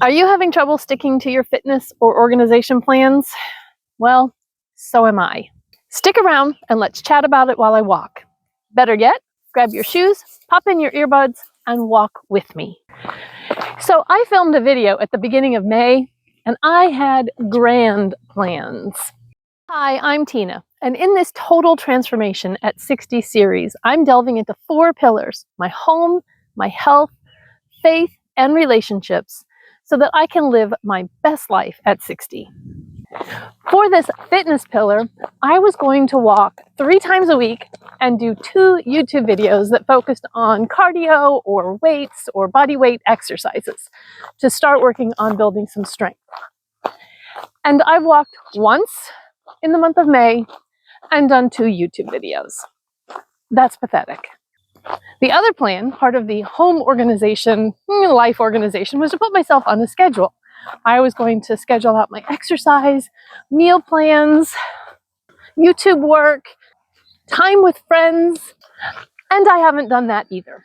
Are you having trouble sticking to your fitness or organization plans? Well, so am I. Stick around and let's chat about it while I walk. Better yet, grab your shoes, pop in your earbuds, and walk with me. So I filmed a video at the beginning of May, and I had grand plans. Hi, I'm Tina, and in this Total Transformation at 60 series, I'm delving into 4 pillars: my home, my health, faith, and relationships, so that I can live my best life at 60. For this fitness pillar, I was going to walk 3 times a week and do 2 YouTube videos that focused on cardio or weights or body weight exercises to start working on building some strength. And I've walked once in the month of May and done 2 YouTube videos. That's pathetic. The other plan, part of the home organization, life organization, was to put myself on a schedule. I was going to schedule out my exercise, meal plans, YouTube work, time with friends, and I haven't done that either.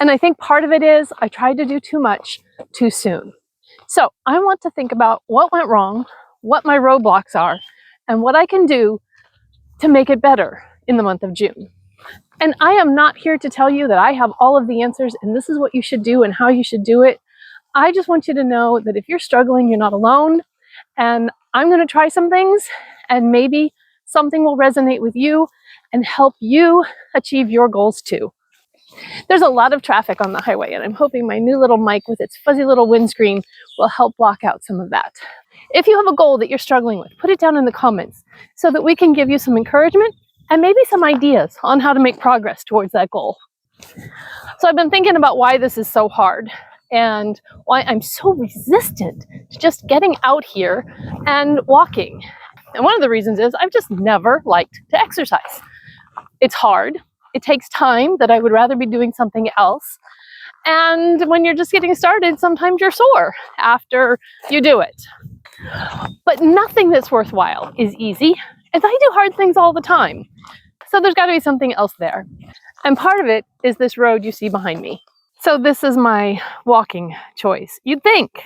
And I think part of it is I tried to do too much too soon. So I want to think about what went wrong, what my roadblocks are, and what I can do to make it better in the month of June. And I am not here to tell you that I have all of the answers and this is what you should do and how you should do it. I just want you to know that if you're struggling, you're not alone. And I'm going to try some things, and maybe something will resonate with you and help you achieve your goals too. There's a lot of traffic on the highway, and I'm hoping my new little mic with its fuzzy little windscreen will help block out some of that. If you have a goal that you're struggling with, put it down in the comments so that we can give you some encouragement and maybe some ideas on how to make progress towards that goal. So I've been thinking about why this is so hard and why I'm so resistant to just getting out here and walking. And one of the reasons is I've just never liked to exercise. It's hard. It takes time that I would rather be doing something else. And when you're just getting started, sometimes you're sore after you do it. But nothing that's worthwhile is easy, and I do hard things all the time. So there's got to be something else there. And part of it is this road you see behind me. So this is my walking choice. You'd think,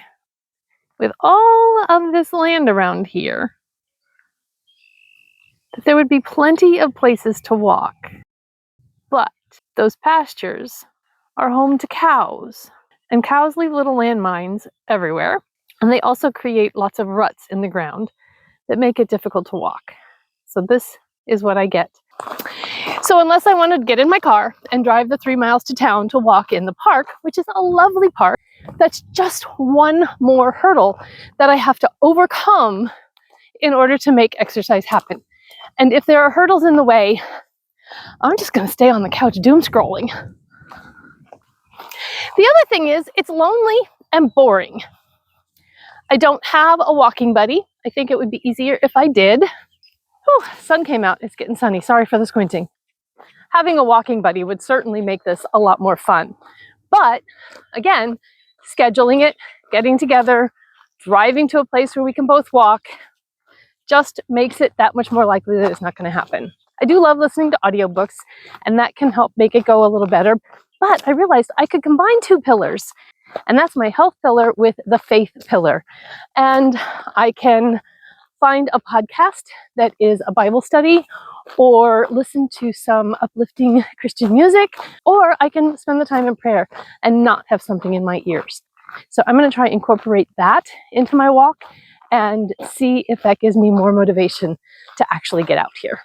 with all of this land around here, that there would be plenty of places to walk. But those pastures are home to cows. And cows leave little landmines everywhere. And they also create lots of ruts in the ground that make it difficult to walk. So this is what I get. So unless I want to get in my car and drive the 3 miles to town to walk in the park, which is a lovely park, that's just one more hurdle that I have to overcome in order to make exercise happen. And if there are hurdles in the way, I'm just going to stay on the couch doom scrolling. The other thing is, it's lonely and boring. I don't have a walking buddy. I think it would be easier if I did. Whew, sun came out. It's getting sunny. Sorry for the squinting. Having a walking buddy would certainly make this a lot more fun. But again, scheduling it, getting together, driving to a place where we can both walk just makes it that much more likely that it's not going to happen. I do love listening to audiobooks, and that can help make it go a little better. But I realized I could combine 2 pillars, and that's my health pillar with the faith pillar. And I can find a podcast that is a Bible study, or listen to some uplifting Christian music, or I can spend the time in prayer and not have something in my ears. So I'm going to try and incorporate that into my walk and see if that gives me more motivation to actually get out here.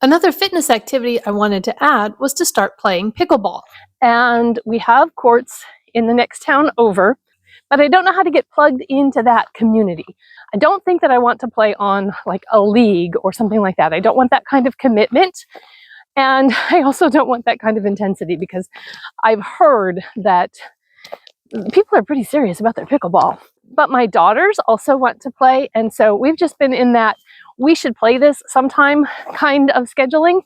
Another fitness activity I wanted to add was to start playing pickleball. And we have courts in the next town over, but I don't know how to get plugged into that community. I don't think that I want to play on like a league or something like that. I don't want that kind of commitment. And I also don't want that kind of intensity, because I've heard that people are pretty serious about their pickleball. But my daughters also want to play. And so we've just been in that we should play this sometime kind of scheduling.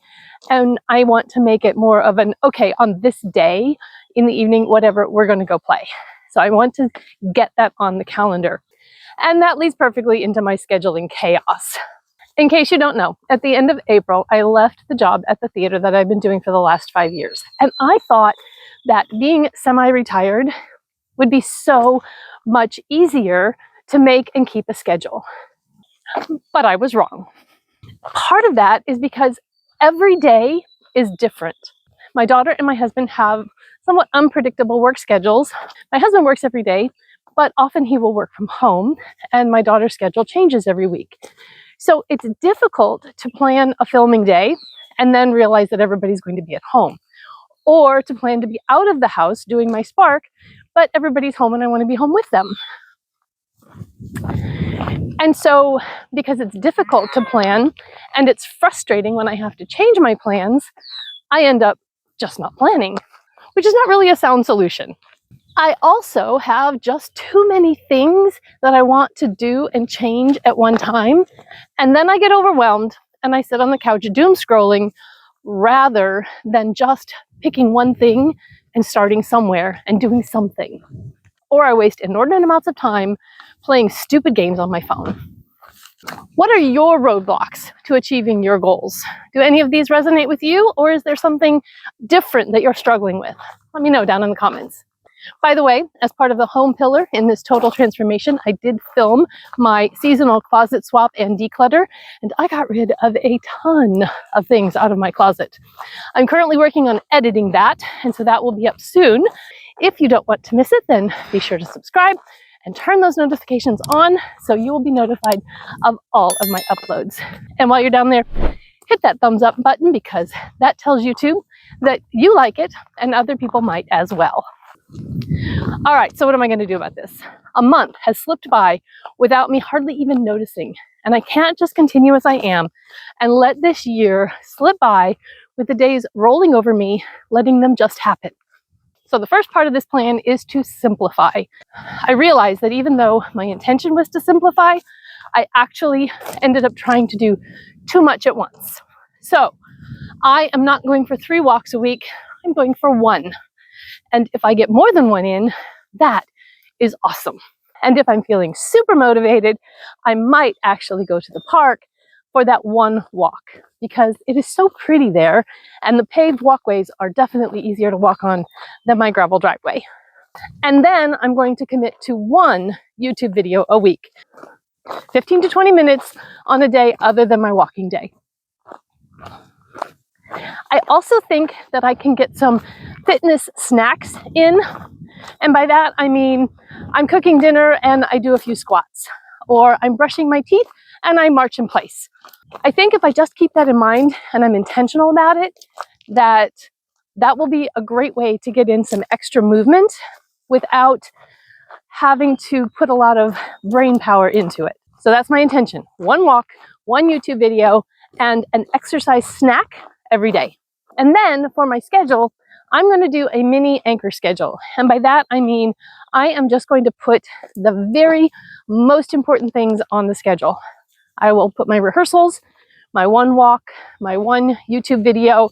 And I want to make it more of an, okay, on this day in the evening, whatever, we're going to go play. So I want to get that on the calendar. And that leads perfectly into my scheduling chaos. In case you don't know, at the end of April, I left the job at the theater that I've been doing for the last 5 years. And I thought that being semi-retired would be so much easier to make and keep a schedule. But I was wrong. Part of that is because every day is different. My daughter and my husband have somewhat unpredictable work schedules. My husband works every day, but often he will work from home, and my daughter's schedule changes every week. So it's difficult to plan a filming day and then realize that everybody's going to be at home, or to plan to be out of the house doing my Spark, but everybody's home and I want to be home with them. And so, because it's difficult to plan and it's frustrating when I have to change my plans, I end up just not planning, which is not really a sound solution. I also have just too many things that I want to do and change at one time, and then I get overwhelmed and I sit on the couch doom scrolling rather than just picking one thing and starting somewhere and doing something. Or I waste inordinate amounts of time playing stupid games on my phone. What are your roadblocks to achieving your goals? Do any of these resonate with you, or is there something different that you're struggling with? Let me know down in the comments. By the way, as part of the home pillar in this total transformation, I did film my seasonal closet swap and declutter, and I got rid of a ton of things out of my closet. I'm currently working on editing that, and so that will be up soon. If you don't want to miss it, then be sure to subscribe and turn those notifications on so you will be notified of all of my uploads. And while you're down there, hit that thumbs up button, because that tells YouTube that you like it and other people might as well. All right, so what am I going to do about this? A month has slipped by without me hardly even noticing, and I can't just continue as I am and let this year slip by with the days rolling over me, letting them just happen. So the first part of this plan is to simplify. I realized that even though my intention was to simplify, I actually ended up trying to do too much at once. So I am not going for 3 walks a week, I'm going for 1. And if I get more than 1 in, that is awesome. And if I'm feeling super motivated, I might actually go to the park for that 1 walk, because it is so pretty there, and the paved walkways are definitely easier to walk on than my gravel driveway. And then I'm going to commit to 1 YouTube video a week, 15 to 20 minutes on a day other than my walking day. I also think that I can get some fitness snacks in, and by that I mean I'm cooking dinner and I do a few squats, or I'm brushing my teeth and I march in place. I think if I just keep that in mind and I'm intentional about it, that will be a great way to get in some extra movement without having to put a lot of brain power into it. So that's my intention: 1 walk, 1 YouTube video, and an exercise snack every day. And then for my schedule, I'm going to do a mini anchor schedule. And by that, I mean, I am just going to put the very most important things on the schedule. I will put my rehearsals, my 1 walk, my 1 YouTube video,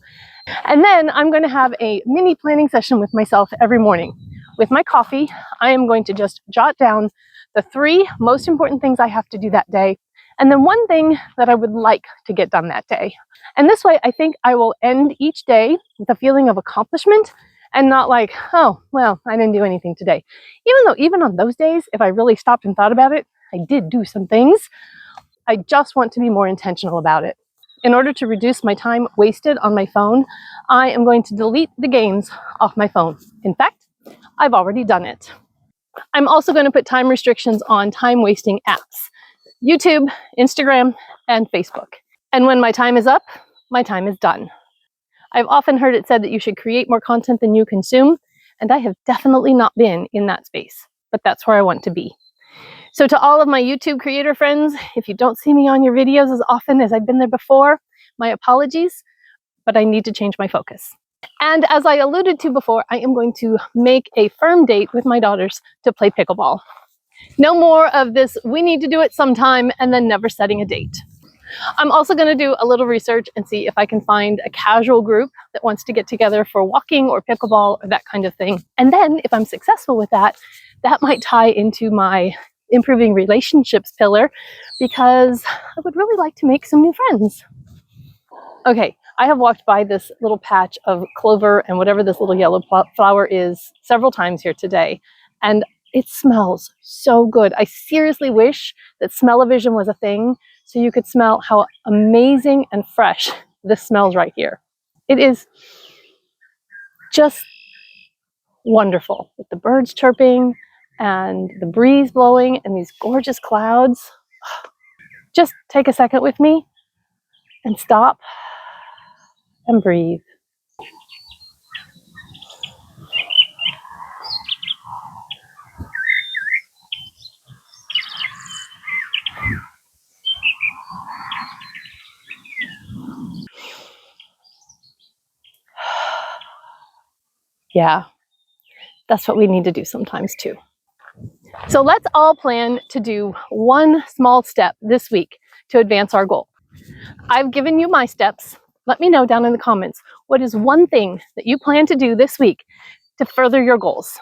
and then I'm going to have a mini planning session with myself every morning. With my coffee, I am going to just jot down the 3 most important things I have to do that day, and then 1 thing that I would like to get done that day. And this way, I think I will end each day with a feeling of accomplishment and not like, oh, well, I didn't do anything today. Even though even on those days, if I really stopped and thought about it, I did do some things. I just want to be more intentional about it. In order to reduce my time wasted on my phone, I am going to delete the games off my phone. In fact, I've already done it. I'm also going to put time restrictions on time-wasting apps: YouTube, Instagram, and Facebook. And when my time is up, my time is done. I've often heard it said that you should create more content than you consume, and I have definitely not been in that space, but that's where I want to be. So to all of my YouTube creator friends, if you don't see me on your videos as often as I've been there before, my apologies, but I need to change my focus. And as I alluded to before, I am going to make a firm date with my daughters to play pickleball. No more of this, we need to do it sometime, and then never setting a date. I'm also going to do a little research and see if I can find a casual group that wants to get together for walking or pickleball or that kind of thing. And then if I'm successful with that, that might tie into my improving relationships pillar, because I would really like to make some new friends. Okay, I have walked by this little patch of clover and whatever this little yellow flower is several times here today, and it smells so good. I seriously wish that smell-o-vision was a thing so you could smell how amazing and fresh this smells right here. It is just wonderful with the birds chirping and the breeze blowing and these gorgeous clouds. Just take a second with me and stop and breathe. Yeah, that's what we need to do sometimes too. So let's all plan to do one small step this week to advance our goal. I've given you my steps. Let me know down in the comments, what is one thing that you plan to do this week to further your goals?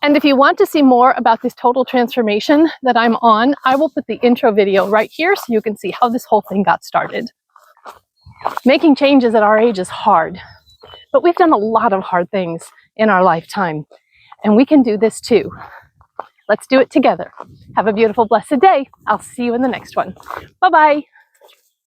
And if you want to see more about this total transformation that I'm on, I will put the intro video right here so you can see how this whole thing got started. Making changes at our age is hard, but we've done a lot of hard things in our lifetime, and we can do this too. Let's do it together. Have a beautiful, blessed day. I'll see you in the next one. Bye-bye.